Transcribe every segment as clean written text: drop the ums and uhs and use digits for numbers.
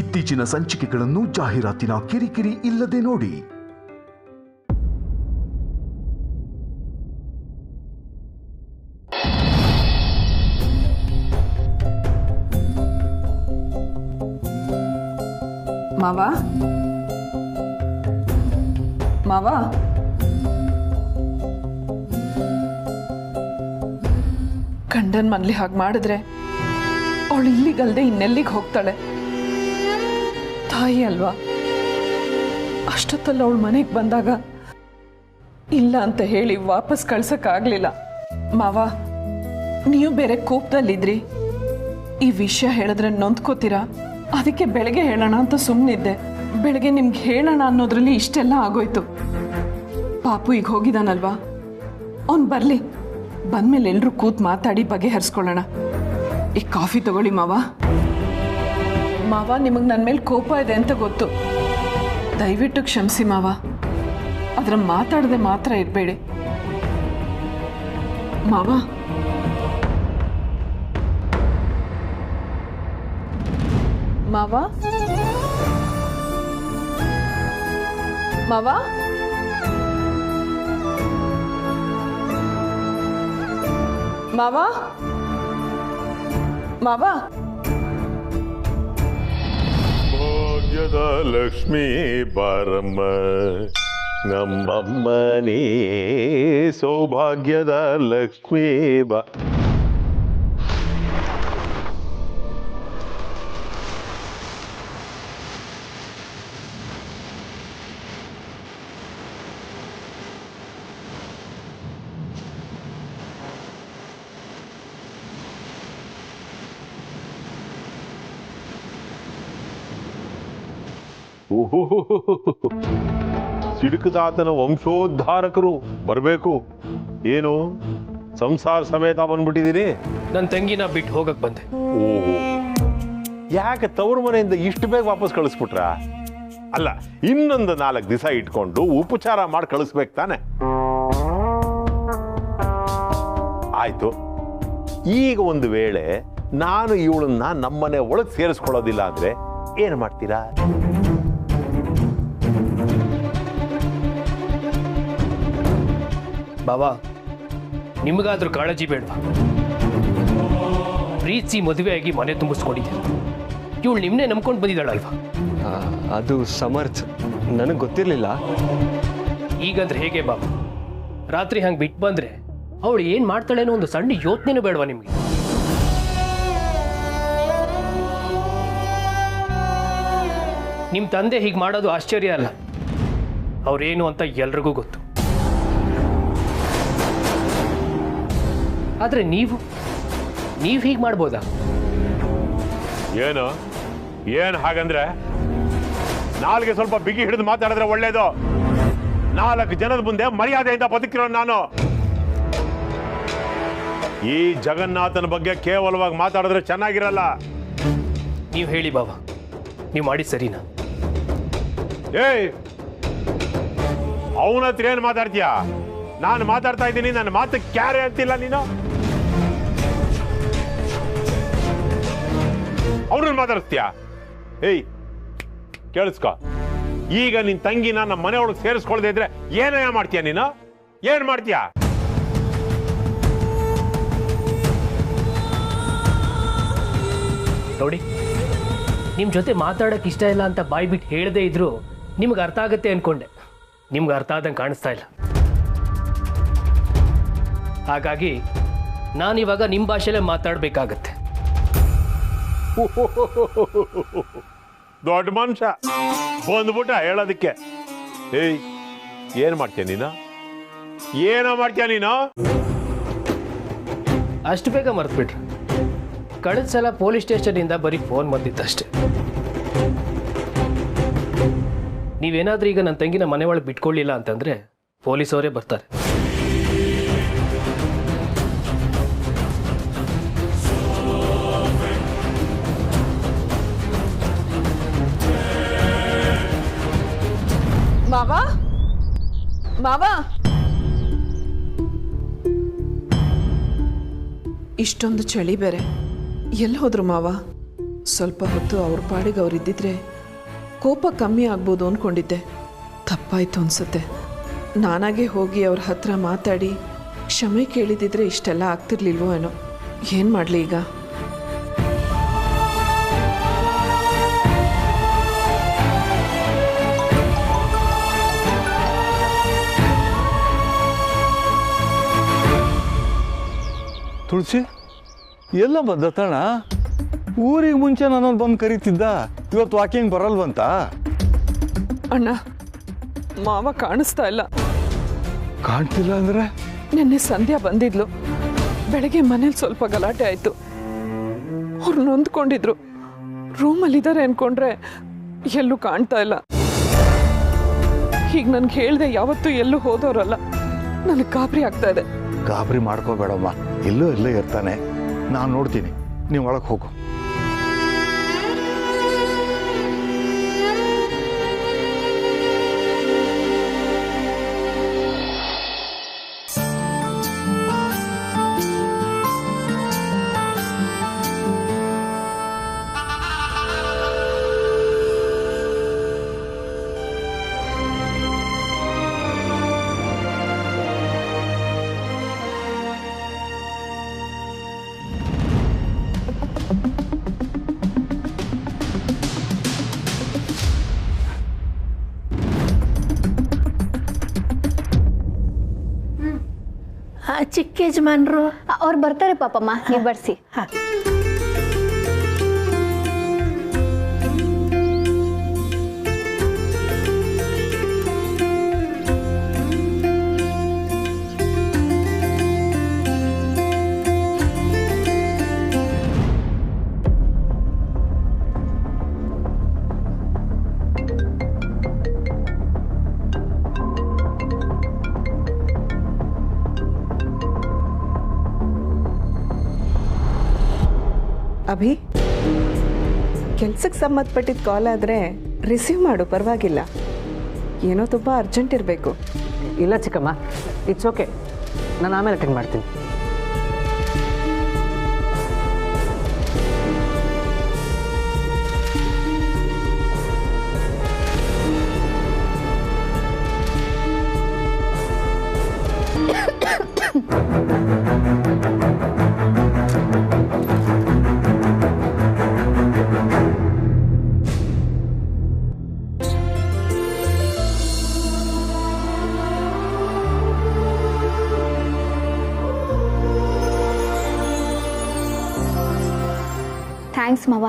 ಇತ್ತೀಚಿನ ಸಂಚಿಕೆಗಳನ್ನು ಜಾಹೀರಾತಿನ ಕಿರಿಕಿರಿ ಇಲ್ಲದೆ ನೋಡಿ. ಮಾವ ಮಾವ ಗಂಡನ್ ಮನ್ಲಿ ಹಾಗೆ ಮಾಡಿದ್ರೆ ಅವಳು ಇಲ್ಲಿಗಲ್ದೆ ಇನ್ನೆಲ್ಲಿಗೆ ಹೋಗ್ತಾಳೆ? ತಾಯಿ ಅಲ್ವಾ? ಅಷ್ಟೊತ್ತಲ್ಲ ಅವಳು ಮನೆಗೆ ಬಂದಾಗ ಇಲ್ಲ ಅಂತ ಹೇಳಿ ವಾಪಸ್ ಕಳ್ಸಕ್ಕಾಗ್ಲಿಲ್ಲ. ಮಾವ, ನೀವು ಬೇರೆ ಕೋಪದಲ್ಲಿದ್ರಿ. ಈ ವಿಷಯ ಹೇಳಿದ್ರೆ ನೊಂದ್ಕೋತೀರಾ, ಅದಕ್ಕೆ ಬೆಳಗ್ಗೆ ಹೇಳೋಣ ಅಂತ ಸುಮ್ಮನಿದ್ದೆ. ಬೆಳಗ್ಗೆ ನಿಮ್ಗೆ ಹೇಳೋಣ ಅನ್ನೋದ್ರಲ್ಲಿ ಇಷ್ಟೆಲ್ಲ ಆಗೋಯ್ತು. ಪಾಪು ಈಗ ಹೋಗಿದಾನಲ್ವಾ, ಅವ್ನು ಬರಲಿ, ಬಂದ್ಮೇಲೆ ಎಲ್ಲರೂ ಕೂತ್ ಮಾತಾಡಿ ಬಗೆಹರಿಸ್ಕೊಳ್ಳೋಣ. ಈ ಕಾಫಿ ತಗೊಳ್ಳಿ ಮಾವ. ಮಾವ, ನಿಮಗೆ ನನ್ನ ಮೇಲೆ ಕೋಪ ಇದೆ ಅಂತ ಗೊತ್ತು, ದಯವಿಟ್ಟು ಕ್ಷಮಿಸಿ ಮಾವ. ಅದರ ಮಾತಾಡದೆ ಮಾತ್ರ ಇರಬೇಡಿ ಮಾವ. ಮಾವ ಮಾವ ಮಾವ ಮಾವ. ಭಾಗ್ಯದ ಲಕ್ಷ್ಮೀ ಬಾರಮ್ಮ ನಮ್ಮಮ್ಮನೇ, ಸೌಭಾಗ್ಯದ ಲಕ್ಷ್ಮೀ ಬಾ. ಸಿಡುಕದಾತನ ವಂಶೋದ್ಧಾರಕರು ಬರಬೇಕು. ಏನು ಸಂಸಾರ ಸಮೇತ ಬಂದ್ಬಿಟ್ಟಿದ್ದೀರಿ? ನನ್ನ ತಂಗಿನ ಬಿಟ್ಟು ಹೋಗಕ್ ಬಂದೆ. ಓಹೋ, ಯಾಕೆ ತವರು ಮನೆಯಿಂದ ಇಷ್ಟು ಬೇಗ ವಾಪಸ್ ಕಳಿಸ್ಬಿಟ್ರ? ಅಲ್ಲ, ಇನ್ನೊಂದು 4 ದಿವಸ ಇಟ್ಕೊಂಡು ಉಪಚಾರ ಮಾಡಿ ಕಳಿಸ್ಬೇಕು ತಾನೆ? ಆಯ್ತು, ಈಗ ಒಂದು ವೇಳೆ ನಾನು ಇವಳನ್ನ ನಮ್ಮನೆ ಒಳಗೆ ಸೇರಿಸ್ಕೊಳ್ಳೋದಿಲ್ಲ ಅಂದ್ರೆ ಏನು ಮಾಡ್ತೀರಾ? ಬಾಬಾ, ನಿಮಗಾದ್ರೂ ಕಾಳಜಿ ಬೇಡವಾ? ಪ್ರೀತಿ ಮದುವೆಯಾಗಿ ಮನೆ ತುಂಬಿಸ್ಕೊಂಡಿದ್ದೀರ. ಇವಳು ನಿಮ್ಮನ್ನೇ ನಂಬ್ಕೊಂಡು ಬಂದಿದ್ದಾಳಲ್ವಾ? ಅದು ಸಮರ್ಥ, ನನಗೆ ಗೊತ್ತಿರಲಿಲ್ಲ. ಈಗಂದ್ರೆ ಹೇಗೆ ಬಾಬಾ? ರಾತ್ರಿ ಹಂಗೆ ಬಿಟ್ಟು ಬಂದ್ರೆ ಅವಳು ಏನು ಮಾಡ್ತಾಳೆ ಅನ್ನೋ ಒಂದು ಸಣ್ಣ ಯೋಚನೆನೂ ಬೇಡವಾ ನಿಮಗೆ? ನಿಮ್ಮ ತಂದೆ ಹೀಗೆ ಮಾಡೋದು ಆಶ್ಚರ್ಯ ಅಲ್ಲ, ಅವ್ರೇನು ಅಂತ ಎಲ್ರಿಗೂ ಗೊತ್ತು. ಆದರೆ ನೀವು ಹೀಗೆ ಮಾಡ್ಬೋದಾ? ಏನು ಹಾಗಂದ್ರೆ? ನಾಲ್ಗೆ ಸ್ವಲ್ಪ ಬಿಗಿ ಹಿಡಿದು ಮಾತಾಡಿದ್ರೆ ಒಳ್ಳೇದು. 4 ಜನದ ಮುಂದೆ ಮರ್ಯಾದೆಯಿಂದ ಬದುಕಿರೋ ನಾನು. ಈ ಜಗನ್ನಾಥನ ಬಗ್ಗೆ ಕೇವಲವಾಗಿ ಮಾತಾಡಿದ್ರೆ ಚೆನ್ನಾಗಿರಲ್ಲ. ನೀವು ಹೇಳಿ ಬಾಬಾ, ನೀವು ಮಾಡಿ ಸರಿನಾ? ಏಯ್, ಅವನ ಹತ್ರ ಏನು ಮಾತಾಡ್ತೀಯ? ನಾನು ಮಾತಾಡ್ತಾ ಇದ್ದೀನಿ, ನನ್ನ ಮಾತು ಕ್ಯಾರೆ ಅಂತಿಲ್ಲ ನೀನು. ಅವ್ರನ್ನ ಮಾತಾಡಿಸ್ತೀಯ? ಏಯ್, ಕೇಳಿಸ್ಕೊ, ಈಗ ನಿನ್ ತಂಗಿನ ನಮ್ಮ ಮನೆ ಒಳಗೆ ಸೇರಿಸ್ಕೊಳ್ದೇ ಇದ್ರೆ ಏನೇನ ಮಾಡ್ತೀಯ ನೀನು? ಏನ್ ಮಾಡ್ತೀಯ? ನೋಡಿ, ನಿಮ್ಮ ಜೊತೆ ಮಾತಾಡಕ್ಕೆ ಇಷ್ಟ ಇಲ್ಲ ಅಂತ ಬಾಯಿ ಬಿಟ್ಟು ಹೇಳದೇ ಇದ್ರು ನಿಮ್ಗೆ ಅರ್ಥ ಆಗುತ್ತೆ ಅನ್ಕೊಂಡೆ. ನಿಮ್ಗೆ ಅರ್ಥ ಆದಂಗೆ ಕಾಣಿಸ್ತಾ ಇಲ್ಲ. ಹಾಗಾಗಿ ನಾನಿವಾಗ ನಿಮ್ಮ ಭಾಷೆಯಲ್ಲೇ ಮಾತಾಡಬೇಕಾಗತ್ತೆ. ದೊಡ್ಡ ಮನುಷ್ಯ ಬಂದ್ಬಿಟ್ಟ ಹೇಳೋದಕ್ಕೆ. ಏಯ್, ಏನ್ ಮಾಡ್ತೀಯ ನೀನು? ಏನೋ ಮಾಡ್ತೀಯ ನೀನು? ಅಷ್ಟು ಬೇಗ ಮರ್ತ್ಬಿಟ್ರೆ? ಕಳೆದ ಸಲ ಪೊಲೀಸ್ ಸ್ಟೇಷನಿಂದ ಬರೀ ಫೋನ್ ಬಂದಿತ್ತಷ್ಟೆ. ನೀವೇನಾದ್ರೂ ಈಗ ನನ್ನ ತಂಗಿನ ಮನೆ ಒಳಗೆ ಬಿಟ್ಕೊಳ್ಳಿಲ್ಲ ಅಂತಂದ್ರೆ ಪೊಲೀಸವರೇ ಬರ್ತಾರೆ. ಮಾವ ಮಾವ, ಇಷ್ಟೊಂದು ಚಳಿ ಬೇರೆ, ಎಲ್ಲಿ ಹೋದ್ರು ಮಾವ? ಸ್ವಲ್ಪ ಹೊತ್ತು ಅವ್ರ ಪಾಡಿಗೆ ಅವರಿದ್ದಿದ್ರೆ ಕೋಪ ಕಮ್ಮಿ ಆಗ್ಬೋದು ಅಂದ್ಕೊಂಡಿದ್ದೆ. ತಪ್ಪಾಯ್ತು ಅನ್ಸುತ್ತೆ. ನಾನಾಗೆ ಹೋಗಿ ಅವ್ರ ಹತ್ರ ಮಾತಾಡಿ ಕ್ಷಮೆ ಕೇಳಿದಿದ್ರೆ ಇಷ್ಟೆಲ್ಲ ಆಗ್ತಿರ್ಲಿಲ್ವೋ ಏನೋ. ಏನು ಮಾಡಲಿ ಈಗ? ತುಳಸಿ ಎಲ್ಲ ದತ್ತಣ್ಣ? ಊರಿಗೆ ಮುಂಚೆ ನನ್ನನ್ನು ಬಂದು ಕರೀತಿದ್ದ, ಇವತ್ತು ವಾಕಿಂಗ್ ಬರಲ್ವಂತ? ಅಣ್ಣ, ಮಾವ ಕಾಣಿಸ್ತಾ ಇಲ್ಲ. ಕಾಣ್ತಿಲ್ಲ ಅಂದ್ರೆ? ನಿನ್ನೆ ಸಂಧ್ಯಾ ಬಂದಿದ್ಲು. ಬೆಳಗ್ಗೆ ಮನೇಲಿ ಸ್ವಲ್ಪ ಗಲಾಟೆ ಆಯಿತು. ಅವ್ರು ನೊಂದ್ಕೊಂಡಿದ್ರು. ರೂಮಲ್ಲಿದ್ದಾರೆ ಅನ್ಕೊಂಡ್ರೆ ಎಲ್ಲೂ ಕಾಣ್ತಾ ಇಲ್ಲ. ಈಗ ನನ್ಗೆ ಹೇಳ್ದೆ ಯಾವತ್ತೂ ಎಲ್ಲೂ ಹೋದವರಲ್ಲ. ನನಗೆ ಗಾಬರಿ ಆಗ್ತಾ ಇದೆ. ಗಾಬರಿ ಮಾಡ್ಕೋಬೇಡಮ್ಮ, ಎಲ್ಲೋ ಇರ್ತಾನೆ. ನಾನು ನೋಡ್ತೀನಿ, ನೀವು ಒಳಗೆ ಹೋಗು. ಚಿಕ್ಕ ಯಜಮಾನ್ರು ಅವ್ರು ಬರ್ತಾರೆ ಪಾಪಮ್ಮ, ನೀವು ಬರ್ಸಿ. ಅಭಿ, ಕೆಲ್ಸಕ್ಕೆ ಸಂಬಂಧಪಟ್ಟಿದ್ದ ಕಾಲ್ ಆದರೆ ರಿಸೀವ್ ಮಾಡು, ಪರವಾಗಿಲ್ಲ. ಏನೋ ತುಂಬ ಅರ್ಜೆಂಟ್ ಇರಬೇಕು. ಇಲ್ಲ ಚಿಕ್ಕಮ್ಮ, ಇಟ್ಸ್ ಓಕೆ, ನಾನು ಆಮೇಲೆ ಅಟೆಂಡ್ ಮಾಡ್ತೀನಿ. ಥ್ಯಾಂಕ್ಸ್ ಮಾವ.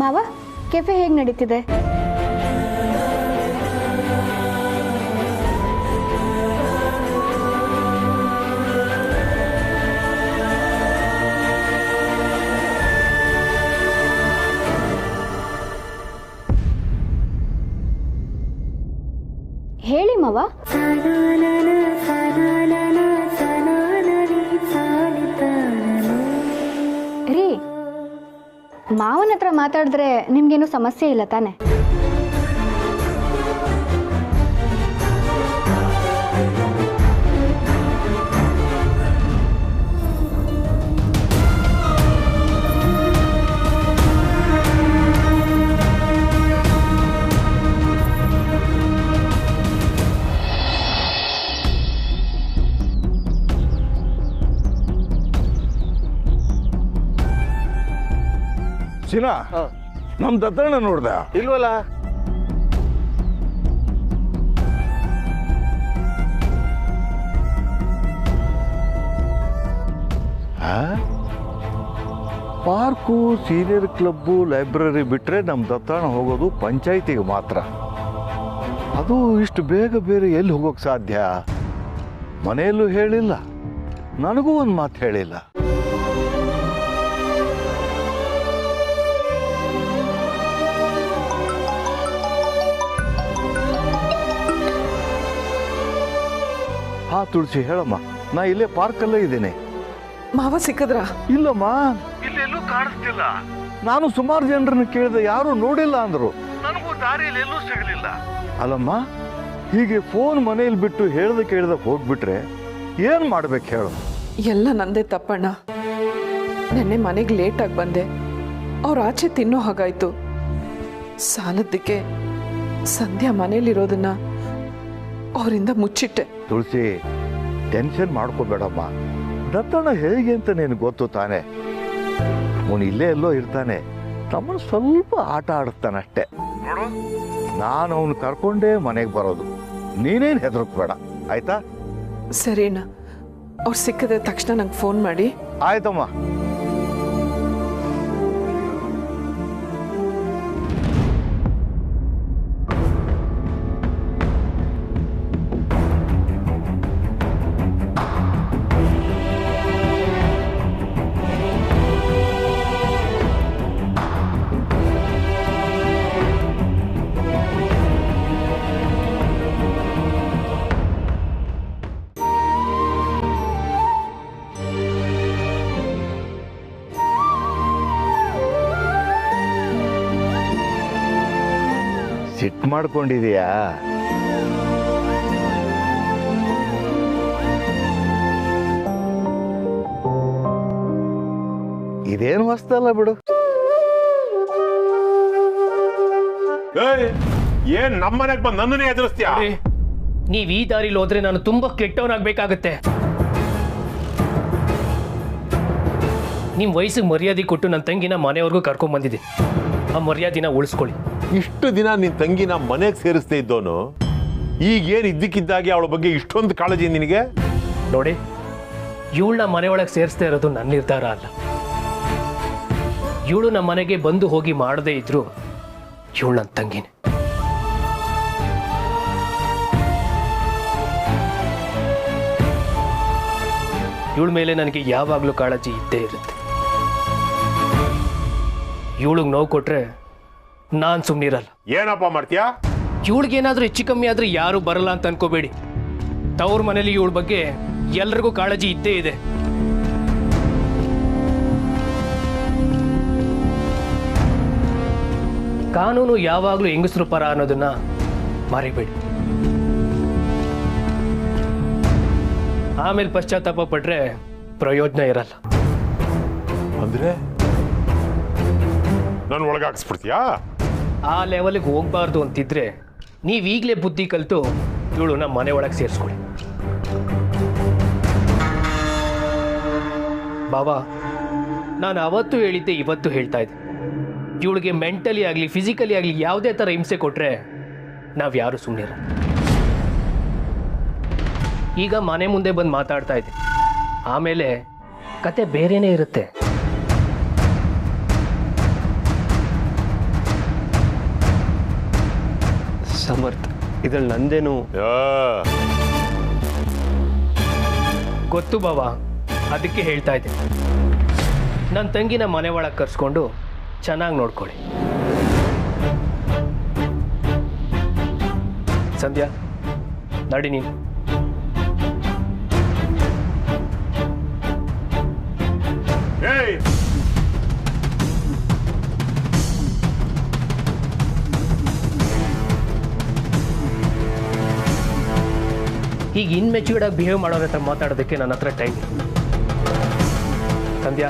ಮಾವ, ಕೆಫೆ ಹೇಗೆ ನಡೀತಿದೆ? ಹೇಳಿ ಮಾವ. ರೀ, ಮಾವನ ಹತ್ರ ಮಾತಾಡಿದ್ರೆ ನಿಮ್ಗೇನು ಸಮಸ್ಯೆ ಇಲ್ಲ ತಾನೆ? ಸಿನಾ, ನಮ್ ದತ್ತಣ್ಣ ನೋಡ್ದ? ಇಲ್ವಲ್ಲ. ಪಾರ್ಕು, ಸೀನಿಯರ್ ಕ್ಲಬ್ಬು, ಲೈಬ್ರರಿ ಬಿಟ್ರೆ ನಮ್ ದತ್ತಣ್ಣ ಹೋಗೋದು ಪಂಚಾಯಿತಿಗೆ ಮಾತ್ರ. ಅದು ಇಷ್ಟು ಬೇಗ ಬೇರೆ ಎಲ್ಲಿ ಹೋಗೋಕ್ ಸಾಧ್ಯ? ಮನೆಯಲ್ಲೂ ಹೇಳಿಲ್ಲ, ನನಗೂ ಒಂದು ಮಾತು ಹೇಳಿಲ್ಲ. ಹಾ ತುಳಸಿ, ಹೇಳಮ್ಮ. ನಾ ಇಲ್ಲೇ ಪಾರ್ಕಲ್ಲೇ ಇದ್ದೀನಿ, ಮಾವ ಸಿಕ್ಕದ್ರ? ಇಲ್ಲಮ್ಮ, ಇಲ್ಲೆಲ್ಲೂ ಕಾಣಿಸ್ತಿಲ್ಲ. ನಾನು ಸುಮಾರು ಜನರನ್ನ ಕೇಳಿದೆ, ಯಾರು ನೋಡಿಲ್ಲ ಅಂದ್ರು. ನನಗೂ ದಾರಿಯಲ್ಲಿ ಎಲ್ಲೂ ಸಿಗಲಿಲ್ಲ. ಅಲ್ಲಮ್ಮ, ಹೀಗೆ ಫೋನ್ ಮನೇಲಿ ಬಿಟ್ಟು ಹೇಳ್ದೆ ಕೇಳ್ದೆ ಹೋಗ್ಬಿಟ್ರೆ ಏನ್ ಮಾಡ್ಬೇಕು ಹೇಳು? ಎಲ್ಲ ನಂದೇ ತಪ್ಪಣ್ಣ. ನೆನ್ನೆ ಮನೆಗೆ ಲೇಟಾಗಿ ಬಂದೆ. ಅವ್ರ ಆಚೆ ತಿನ್ನೋ ಹಾಗಾಯ್ತು. ಸಾಲದ್ದಕ್ಕೆ ಸಂಧ್ಯಾ ಮನೇಲಿರೋದನ್ನ ಅವರಿಂದ ಮುಚ್ಚಿಟ್ಟೆ. ತುಳಸಿ, ಟೆನ್ಷನ್ ಮಾಡ್ಕೋಬೇಡಮ್ಮ. ದತ್ತಣ್ಣ ಹೇಗೆ ಅಂತ ನಿನಗೆ ಗೊತ್ತು ತಾನೆ. ಅವನು ಇಲ್ಲೇ ಎಲ್ಲೋ ಇರ್ತಾನೆ, ತಮ್ಮನ್ನು ಸ್ವಲ್ಪ ಆಟ ಆಡಿಸ್ತಾನಷ್ಟೇ. ನೋಡು, ನಾನು ಅವನು ಕರ್ಕೊಂಡೇ ಮನೆಗೆ ಬರೋದು. ನೀನೇನು ಹೆದರ್ಕೋಬೇಡ, ಆಯ್ತಾ? ಸರಿನಾ, ಅವ್ರು ಸಿಕ್ಕಿದ್ರೆ ತಕ್ಷಣ ನಂಗೆ ಫೋನ್ ಮಾಡಿ. ಆಯ್ತಮ್ಮ. ಸಿಟ್ಟು ಮಾಡ್ಕೊಂಡಿದೀಯಾ? ಇದೇನು ಹೊಸ್ತಲ್ಲ ಬಿಡು. ಏನ್ ನಮ್ಮನೆಗೆ ಬಂದು ನನ್ನನ್ನೇ ಎದುರಿಸ್ತೀಯ? ನೀವ್ ಈ ದಾರಿಲಿ ಹೋದ್ರೆ ನಾನು ತುಂಬಾ ಕೆಟ್ಟವನಾಗ್ಬೇಕಾಗತ್ತೆ. ನಿಮ್ ವಯಸ್ಸಿಗೆ ಮರ್ಯಾದೆ ಕೊಟ್ಟು ನನ್ನ ತಂಗಿನ ಮನೆಯವ್ರಿಗೂ ಕರ್ಕೊಂಡ್ ಬಂದಿದ್ದೆ. ಆ ಮರ್ಯಾದಿನ ಉಳಿಸ್ಕೊಳ್ಳಿ. ಇಷ್ಟು ದಿನ ನಿನ್ ತಂಗಿನ ಮನೆಗೆ ಸೇರಿಸ್ತಾ ಇದ್ದೋನು ಈಗೇನು ಇದ್ದಕ್ಕಿದ್ದಾಗೆ ಅವಳ ಬಗ್ಗೆ ಇಷ್ಟೊಂದು ಕಾಳಜಿ ನಿನಗೆ? ನೋಡಿ, ಇವಳನ್ನ ಮನೆ ಒಳಗೆ ಸೇರಿಸ್ತಾ ಇರೋದು ನನ್ನ ನಿರ್ಧಾರ ಅಲ್ಲ. ಇವಳು ನಮ್ಮ ಮನೆಗೆ ಬಂದು ಹೋಗಿ ಮಾಡದೇ ಇದ್ರು ಇವಳು ನನ್ನ ತಂಗಿನೇ. ಇವಳ ಮೇಲೆ ನನಗೆ ಯಾವಾಗಲೂ ಕಾಳಜಿ ಇದ್ದೇ ಇರುತ್ತೆ. ಇವಳಿಗೆ ನೋವು ಕೊಟ್ರೆ ನಾನು ಸುಮ್ಮನಿರಲ್ಲ. ಏನಪ್ಪ ಮಾಡ್ತೀಯಾ? ಇವಳಿಗೇನಾದ್ರೂ ಹೆಚ್ಚು ಕಮ್ಮಿ ಆದ್ರೆ ಯಾರು ಬರಲ್ಲ ಅಂತ ಅನ್ಕೋಬೇಡಿ. ತವ್ರ ಮನೇಲಿ ಇವಳ ಬಗ್ಗೆ ಎಲ್ರಿಗೂ ಕಾಳಜಿ ಇದ್ದೇ ಇದೆ. ಕಾನೂನು ಯಾವಾಗಲೂ ಹೆಂಗಸರು ಪರ ಅನ್ನೋದನ್ನ ಮರಿಬೇಡಿ. ಆಮೇಲೆ ಪಶ್ಚಾತ್ತಾಪ ಪಟ್ರೆ ಪ್ರಯೋಜನ ಇರಲ್ಲ. ಅಂದ್ರೆ ನಾನು ಒಳಗಾಕ್ಸ್ಬಿಡ್ತೀಯಾ? ಆ ಲೆವೆಲ್ಗೆ ಹೋಗ್ಬಾರ್ದು ಅಂತಿದ್ರೆ ನೀವೀಗಲೇ ಬುದ್ಧಿ ಕಲಿತು ಇವಳನ್ನ ಮನೆ ಒಳಗೆ ಸೇರಿಸ್ಕೊಳ್ಳಿ. ಬಾಬಾ, ನಾನು ಅವತ್ತು ಹೇಳಿದ್ದೆ, ಇವತ್ತು ಹೇಳ್ತಾ ಇದ್ದೆ. ಇವಳಿಗೆ ಮೆಂಟಲಿ ಆಗಲಿ ಫಿಸಿಕಲಿ ಆಗಲಿ ಯಾವುದೇ ಥರ ಹಿಂಸೆ ಕೊಟ್ಟರೆ ನಾವು ಯಾರು ಸುಮ್ಮನಿರ. ಈಗ ಮನೆ ಮುಂದೆ ಬಂದು ಮಾತಾಡ್ತಾ ಇದ್ದೆ, ಆಮೇಲೆ ಕತೆ ಬೇರೆನೇ ಇರುತ್ತೆ. ಸಮರ್ಥ, ಇದ್ರಲ್ಲಿ ನಂದೇನು? ಗೊತ್ತು ಬಾಬಾ, ಅದಕ್ಕೆ ಹೇಳ್ತಾ ಇದ್ದೆ. ನನ್ನ ತಂಗಿನ ಮನೆ ಒಳಗೆ ಕರ್ಸ್ಕೊಂಡು ಚೆನ್ನಾಗಿ ನೋಡ್ಕೊಳ್ಳಿ. ಸಂಧ್ಯಾ, ನಡಿ ನೀನು. ಈಗ ಇನ್ಮೆಚ್ಯೂರ್ಡ್ ಆಗಿ ಬಿಹೇವ್ ಮಾಡೋರ ಹತ್ರ ಮಾತಾಡೋದಕ್ಕೆ ನನ್ನ ಹತ್ರ ಟೈಮ್ ಇಲ್ಲ. ಸಂಧ್ಯಾ,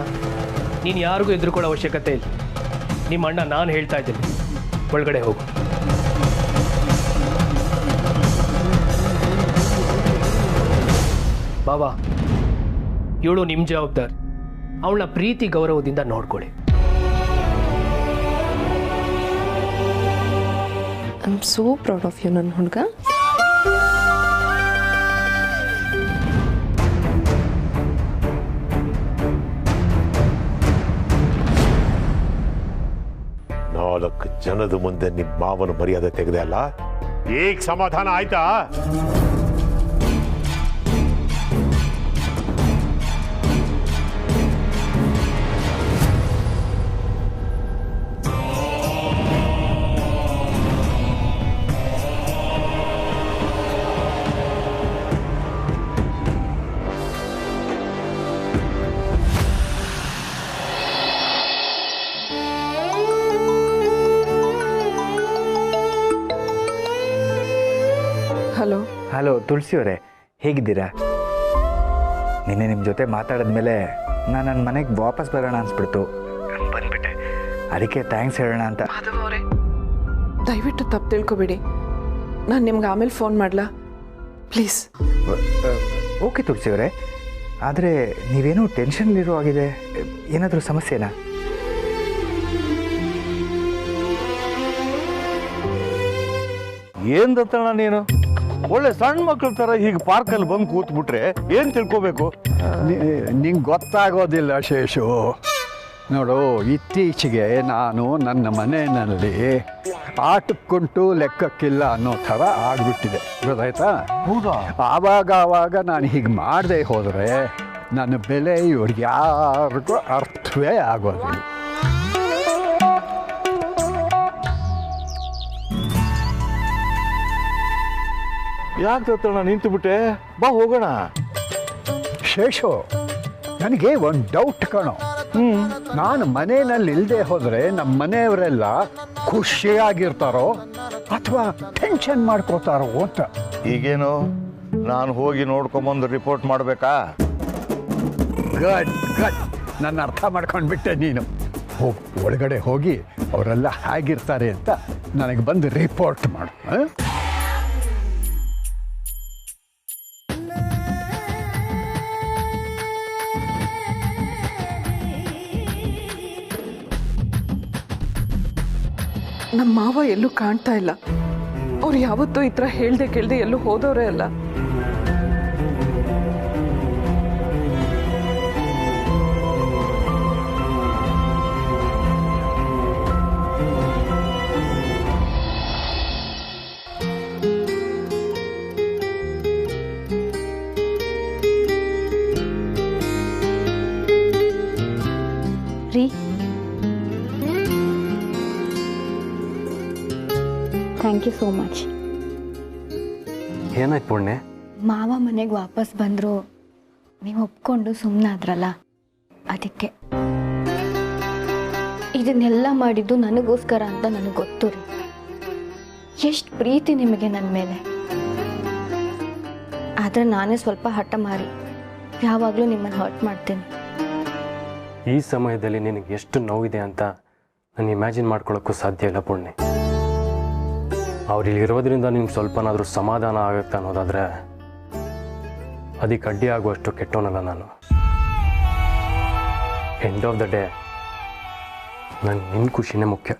ನೀನು ಯಾರಿಗೂ ಎದುರುಕೊಳ್ಳೋ ಅವಶ್ಯಕತೆ ಇಲ್ಲ. ನಿಮ್ಮ ಅಣ್ಣ ನಾನು ಹೇಳ್ತಾ ಇದ್ದೀನಿ, ಒಳಗಡೆ ಹೋಗು. ಬಾಬಾ, ಇವಳು ನಿಮ್ಮ ಜವಾಬ್ದಾರಿ. ಅವಳನ್ನ ಪ್ರೀತಿ ಗೌರವದಿಂದ ನೋಡ್ಕೊಳ್ಳಿ. I am so proud of you ನನ್ನ ಹುಡುಗ. ನಾಲ್ಕು ಜನದ ಮುಂದೆ ನಿಮ್ಮ ಮಾವನ ಮರ್ಯಾದೆ ತೆಗೆದೆ ಅಲ್ಲ, ಈಗ ಸಮಾಧಾನ ಆಯ್ತಾ? ಹಲೋ ತುಳಸಿಯವರೇ, ಹೇಗಿದ್ದೀರಾ? ನಿನ್ನೆ ನಿಮ್ಮ ಜೊತೆ ಮಾತಾಡಿದ್ಮೇಲೆ ನಾನು ನನ್ನ ಮನೆಗೆ ವಾಪಸ್ ಬರೋಣ ಅನ್ಸ್ಬಿಡ್ತು, ಬಂದ್ಬಿಟ್ಟೆ. ಅದಕ್ಕೆ ಥ್ಯಾಂಕ್ಸ್ ಹೇಳೋಣ ಅಂತ. ಮಾಧವ್ ಅವರೇ, ದಯವಿಟ್ಟು ತಪ್ಪು ತಿಳ್ಕೊಬೇಡಿ. ನಾನು ನಿಮ್ಗೆ ಆಮೇಲೆ ಫೋನ್ ಮಾಡಲಾ ಪ್ಲೀಸ್? ಓಕೆ ತುಳಸಿಯವರೇ, ಆದರೆ ನೀವೇನೋ ಟೆನ್ಷನ್ಲಿರೋ ಆಗಿದೆ. ಏನಾದರೂ ಸಮಸ್ಯೆನಾ? ಏನ್ ದತ್ತಣ್ಣ ನೀನು ಒಳ್ಳೆ ಸಣ್ಣ ಮಕ್ಳ ತರ ಹೀಗೆ ಪಾರ್ಕಲ್ಲಿ ಬಂದು ಕೂತ್ಬಿಟ್ರೆ ಏನ್ ತಿಳ್ಕೋಬೇಕು? ನಿಂಗೆ ಗೊತ್ತಾಗೋದಿಲ್ಲ ಶೇಷು. ನೋಡು, ಇತ್ತೀಚೆಗೆ ನಾನು ನನ್ನ ಮನೆಯಲ್ಲಿ ಆಟಕ್ಕುಂಟು ಲೆಕ್ಕಕ್ಕಿಲ್ಲ ಅನ್ನೋ ಥರ ಆಗ್ಬಿಟ್ಟಿದೆ, ಗೊತ್ತಾಯ್ತಾ? ಹೌದಾ? ಆವಾಗ ನಾನು ಹೀಗೆ ಮಾಡದೆ ಹೋದರೆ ನನ್ನ ಬೆಲೆ ಇವ್ರಿಗೆ ಯಾರಿಗೂ ಅರ್ಥವೇ ಆಗೋದಿಲ್ಲ. ಯಾಕೆ ದತ್ತಣ್ಣ ನಿಂತು ಬಿಟ್ಟೆ? ಬಾ ಹೋಗೋಣ. ಶೇಷು, ನನಗೆ ಒಂದು ಡೌಟ್ ಕಣೋ. ನಾನು ಮನೆಯಲ್ಲಿ ಇಲ್ಲದೆ ಹೋದರೆ ನಮ್ಮ ಮನೆಯವರೆಲ್ಲ ಖುಷಿಯಾಗಿರ್ತಾರೋ ಅಥವಾ ಟೆನ್ಷನ್ ಮಾಡ್ಕೋತಾರೋ ಅಂತ. ಈಗೇನು ನಾನು ಹೋಗಿ ನೋಡ್ಕೊಂಬಂದು ರಿಪೋರ್ಟ್ ಮಾಡಬೇಕಾ? ಗಡ್ ಗಡ್, ನನ್ನ ಅರ್ಥ ಮಾಡ್ಕೊಂಡ್ಬಿಟ್ಟೆ ನೀನು. ಒಳಗಡೆ ಹೋಗಿ ಅವರೆಲ್ಲ ಹೇಗಿರ್ತಾರೆ ಅಂತ ನನಗೆ ಬಂದು ರಿಪೋರ್ಟ್ ಮಾಡು. ನಮ್ಮ ಮಾವ ಎಲ್ಲೂ ಕಾಣ್ತಾ ಇಲ್ಲ. ಅವ್ರು ಯಾವತ್ತೂ ಈ ಥರ ಹೇಳ್ದೆ ಕೇಳ್ದೆ ಎಲ್ಲೂ ಹೋದವರೇ ಅಲ್ಲ. ರೀ, ಥ್ಯಾಂಕ್ ಯು ಸೋ ಮಚ್. ಏನಾಯ್ತು ಪುಣ್ಯ? ಮಾವ ಮನೆಗೆ ವಾಪಸ್ ಬಂದರು, ನೀವು ಒಪ್ಕೊಂಡು ಸುಮ್ಮನಾದ್ರಲ್ಲ, ಅದಕ್ಕೆ. ಇದನ್ನೆಲ್ಲ ಮಾಡಿದ್ದು ನನಗೋಸ್ಕರ ಅಂತ ನನಗೆ ಗೊತ್ತು ರೀ. ಎಷ್ಟು ಪ್ರೀತಿ ನಿಮಗೆ ನನ್ನ ಮೇಲೆ. ಆದರೆ ನಾನೇ ಸ್ವಲ್ಪ ಹಠ ಮಾರಿ ಯಾವಾಗಲೂ ನಿಮ್ಮನ್ನು ಹರ್ಟ್ ಮಾಡ್ತೀನಿ. ಈ ಸಮಯದಲ್ಲಿ ನಿನಗೆ ಎಷ್ಟು ನೋವಿದೆ ಅಂತ ನಾನು ಇಮ್ಯಾಜಿನ್ ಮಾಡ್ಕೊಳ್ಳೋಕ್ಕೂ ಸಾಧ್ಯ ಇಲ್ಲ ಪುಣ್ಯ. ಅವ್ರು ಇಲ್ಲಿರೋದ್ರಿಂದ ನಿಮ್ಗೆ ಸ್ವಲ್ಪನಾದರೂ ಸಮಾಧಾನ ಆಗುತ್ತೆ ಅನ್ನೋದಾದರೆ ಅದಕ್ಕೆ ಅಡ್ಡಿ ಆಗುವಷ್ಟು ಕೆಟ್ಟವನಲ್ಲ ನಾನು. ಎಂಡ್ ಆಫ್ ದ ಡೇ ನಿನ್ನ ಖುಷಿನೇ ಮುಖ್ಯ.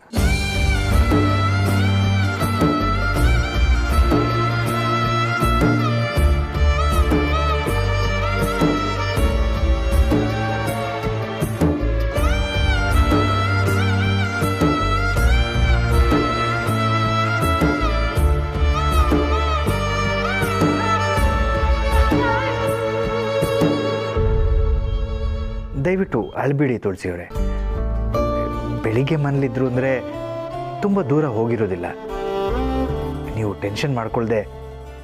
ದಯವಿಟ್ಟು ಅಳ್ಬಿಡಿ ತುಳಸಿಯವರೇ. ಬೆಳಿಗ್ಗೆ ಮನೇಲಿದ್ರು ಅಂದರೆ ತುಂಬ ದೂರ ಹೋಗಿರೋದಿಲ್ಲ. ನೀವು ಟೆನ್ಷನ್ ಮಾಡ್ಕೊಳ್ದೆ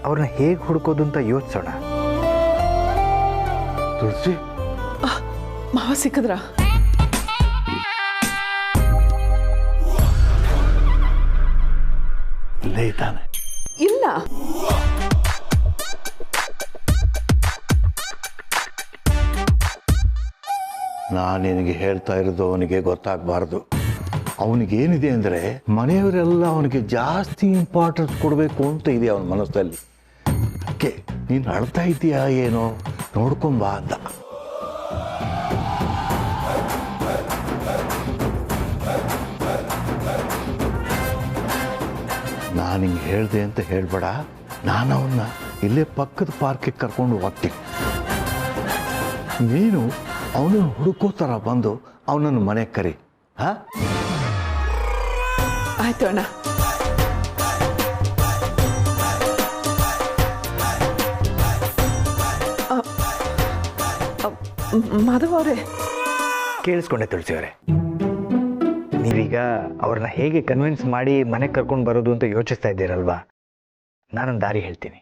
ಅವ್ರನ್ನ ಹೇಗೆ ಹುಡುಕೋದು ಅಂತ ಯೋಚಿಸೋಣ. ತುಳಸಿ, ಮಾವ ಸಿಕ್ಕಿದ್ರಾ? ಇಲ್ಲೇ ಇದ್ದಾನೆ. ಇಲ್ಲ, ನಾನು ನಿನಗೆ ಹೇಳ್ತಾ ಇರೋದು ಅವನಿಗೆ ಗೊತ್ತಾಗಬಾರ್ದು. ಅವನಿಗೇನಿದೆ ಅಂದರೆ ಮನೆಯವರೆಲ್ಲ ಅವನಿಗೆ ಜಾಸ್ತಿ ಇಂಪಾರ್ಟೆನ್ಸ್ ಕೊಡಬೇಕು ಅಂತ ಇದೆ ಅವನ ಮನಸ್ಸಲ್ಲಿ. ಅದಕ್ಕೆ ನೀನು ಅಳ್ತಾ ಇದ್ದೀಯಾ ಏನೋ ನೋಡ್ಕೊಂಬಾ ಅಂತ. ನಾನು ಹಿಂಗೆ ಹೇಳಿದೆ ಅಂತ ಹೇಳ್ಬೇಡ. ನಾನು ಅವನ್ನ ಇಲ್ಲೇ ಪಕ್ಕದ ಪಾರ್ಕಿಗೆ ಕರ್ಕೊಂಡು ಹೋಗ್ತೀನಿ. ನೀನು ಅವನನ್ನು ಹುಡುಕೋ ಥರ ಬಂದು ಅವನನ್ನು ಮನೆಗೆ ಕರಿ. ಹಾಂ, ಆಯ್ತು ಅಣ್ಣ. ಮಾಧವ್ ಅವರೇ, ಕೇಳಿಸ್ಕೊಂಡೆ ತುಳಸಿಯವರೇ. ನೀವೀಗ ಅವ್ರನ್ನ ಹೇಗೆ ಕನ್ವಿನ್ಸ್ ಮಾಡಿ ಮನೆಗೆ ಕರ್ಕೊಂಡು ಬರೋದು ಅಂತ ಯೋಚಿಸ್ತಾ ಇದ್ದೀರಲ್ವಾ? ನಾನೊಂದು ದಾರಿ ಹೇಳ್ತೀನಿ.